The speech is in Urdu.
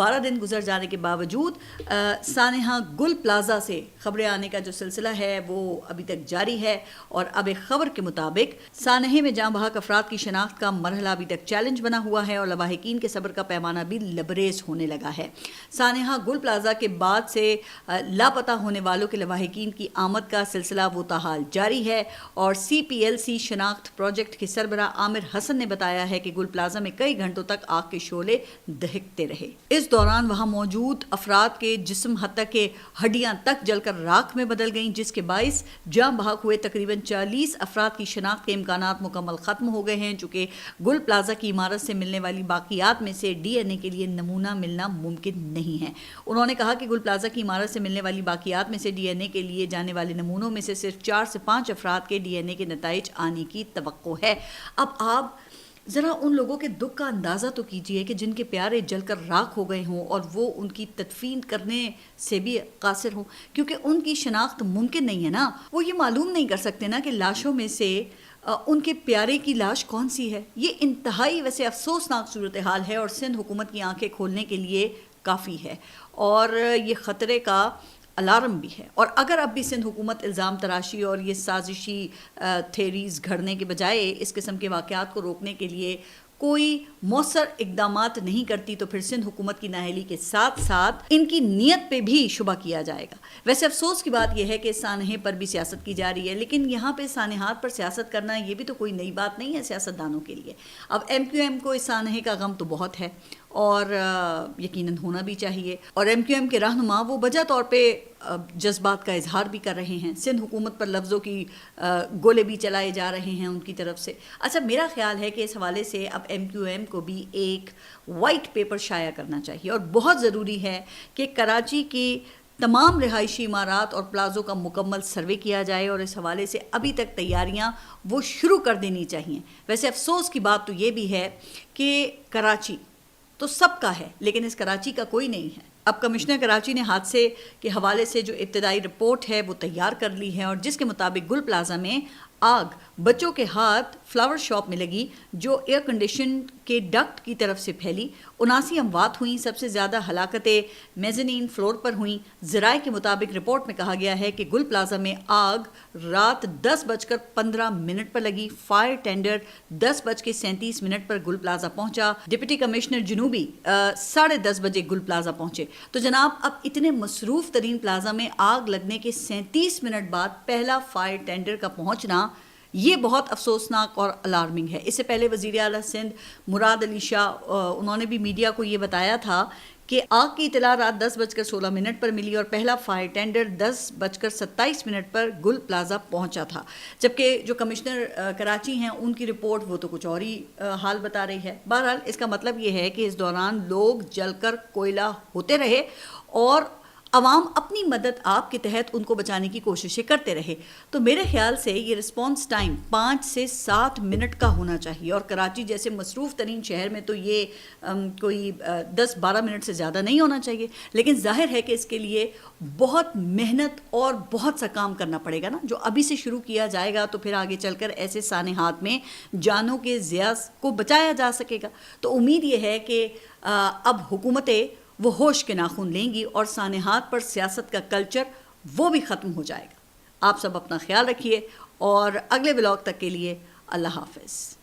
12 دن گزر جانے کے باوجود سانحہ گل پلازا سے خبریں آنے کا جو سلسلہ ہے وہ ابھی تک جاری ہے، اور اب ایک خبر کے مطابق سانحے میں جاں بحق افراد کی شناخت کا مرحلہ ابھی تک چیلنج بنا ہوا ہے، اور لواحقین کے صبر کا پیمانہ بھی لبریز ہونے لگا ہے۔ سانحہ گل پلازا کے بعد سے لاپتہ ہونے والوں کے لواحقین کی آمد کا سلسلہ وہ تاحال جاری ہے، اور سی پی ایل سی شناخت پروجیکٹ کے سربراہ عامر حسن نے بتایا ہے کہ گل پلازا میں کئی گھنٹوں تک آگ کے شعلے دہکتے رہے۔ اس دوران وہاں موجود افراد کے جسم حتیٰ کہ ہڈیاں تک جل کر راکھ میں بدل گئیں، جس کے باعث جاں بحق ہوئے تقریباً 40 افراد کی شناخت کے امکانات مکمل ختم ہو گئے ہیں، چونکہ گل پلازا کی عمارت سے ملنے والی باقیات میں سے ڈی این اے کے لیے نمونہ ملنا ممکن نہیں ہے۔ انہوں نے کہا کہ گل پلازا کی عمارت سے ملنے والی باقیات میں سے ڈی این اے کے لیے جانے والے نمونوں میں سے صرف 4 سے 5 افراد کے ڈی این اے کے نتائج آنے کی توقع ہے۔ اب آپ ذرا ان لوگوں کے دکھ کا اندازہ تو کیجئے کہ جن کے پیارے جل کر راکھ ہو گئے ہوں اور وہ ان کی تدفین کرنے سے بھی قاصر ہوں، کیونکہ ان کی شناخت ممکن نہیں ہے نا۔ وہ یہ معلوم نہیں کر سکتے نا کہ لاشوں میں سے ان کے پیارے کی لاش کون سی ہے۔ یہ انتہائی ویسے افسوسناک صورتحال ہے، اور سندھ حکومت کی آنکھیں کھولنے کے لیے کافی ہے، اور یہ خطرے کا الارم بھی ہے۔ اور اگر اب بھی سندھ حکومت الزام تراشی اور یہ سازشی تھیریز گھڑنے کے بجائے اس قسم کے واقعات کو روکنے کے لیے کوئی مؤثر اقدامات نہیں کرتی، تو پھر سندھ حکومت کی نااہلی کے ساتھ ساتھ ان کی نیت پہ بھی شبہ کیا جائے گا۔ ویسے افسوس کی بات یہ ہے کہ سانحے پر بھی سیاست کی جا رہی ہے، لیکن یہاں پہ سانحات پر سیاست کرنا یہ بھی تو کوئی نئی بات نہیں ہے سیاستدانوں کے لیے۔ اب ایم کیو ایم کو اس سانحے کا غم تو بہت ہے، اور یقیناً ہونا بھی چاہیے، اور ایم کیو ایم کے رہنما وہ بجا طور پہ جذبات کا اظہار بھی کر رہے ہیں، سندھ حکومت پر لفظوں کی گولے بھی چلائے جا رہے ہیں ان کی طرف سے۔ اچھا، میرا خیال ہے کہ اس حوالے سے اب ایم کیو ایم کو بھی ایک وائٹ پیپر شائع کرنا چاہیے، اور بہت ضروری ہے کہ کراچی کی تمام رہائشی عمارات اور پلازوں کا مکمل سروے کیا جائے، اور اس حوالے سے ابھی تک تیاریاں وہ شروع کر دینی چاہیے۔ ویسے افسوس کی بات تو یہ بھی ہے کہ کراچی تو سب کا ہے، لیکن اس کراچی کا کوئی نہیں ہے۔ اب کمشنر کراچی نے حادثے کے حوالے سے جو ابتدائی رپورٹ ہے وہ تیار کر لی ہے، اور جس کے مطابق گل پلازا میں آگ بچوں کے ہاتھ فلاور شاپ میں لگی جو ایئر کنڈیشن کے ڈکٹ کی طرف سے پھیلی۔ 79 اموات ہوئیں، سب سے زیادہ ہلاکتیں میزنین فلور پر ہوئیں۔ ذرائع کے مطابق رپورٹ میں کہا گیا ہے کہ گل پلازا میں آگ رات 10:15 پر لگی۔ فائر ٹینڈر 10:37 پر گل پلازا پہنچا۔ ڈپٹی کمشنر جنوبی 10:30 بجے گل پلازا پہنچے۔ تو جناب، اب اتنے مصروف ترین پلازا میں آگ لگنے کے 37 منٹ بعد پہلا فائر ٹینڈر کا پہنچنا، یہ بہت افسوسناک اور الارمنگ ہے۔ اس سے پہلے وزیر اعلیٰ سندھ مراد علی شاہ انہوں نے بھی میڈیا کو یہ بتایا تھا کہ آگ کی اطلاع رات 10:16 پر ملی، اور پہلا فائر ٹینڈر 10:27 پر گل پلازا پہنچا تھا، جبکہ جو کمشنر کراچی ہیں ان کی رپورٹ وہ تو کچھ اور ہی حال بتا رہی ہے۔ بہرحال اس کا مطلب یہ ہے کہ اس دوران لوگ جل کر کوئلہ ہوتے رہے، اور عوام اپنی مدد آپ کے تحت ان کو بچانے کی کوششیں کرتے رہے۔ تو میرے خیال سے یہ رسپانس ٹائم 5 سے 7 منٹ کا ہونا چاہیے، اور کراچی جیسے مصروف ترین شہر میں تو یہ کوئی 10-12 منٹ سے زیادہ نہیں ہونا چاہیے۔ لیکن ظاہر ہے کہ اس کے لیے بہت محنت اور بہت سا کام کرنا پڑے گا نا، جو ابھی سے شروع کیا جائے گا تو پھر آگے چل کر ایسے سانحات میں جانوں کے ضیاع کو بچایا جا سکے گا۔ تو امید یہ ہے کہ اب حکومتیں وہ ہوش کے ناخن لیں گی، اور سانحات پر سیاست کا کلچر وہ بھی ختم ہو جائے گا۔ آپ سب اپنا خیال رکھیے، اور اگلے ولاگ تک کے لیے اللہ حافظ۔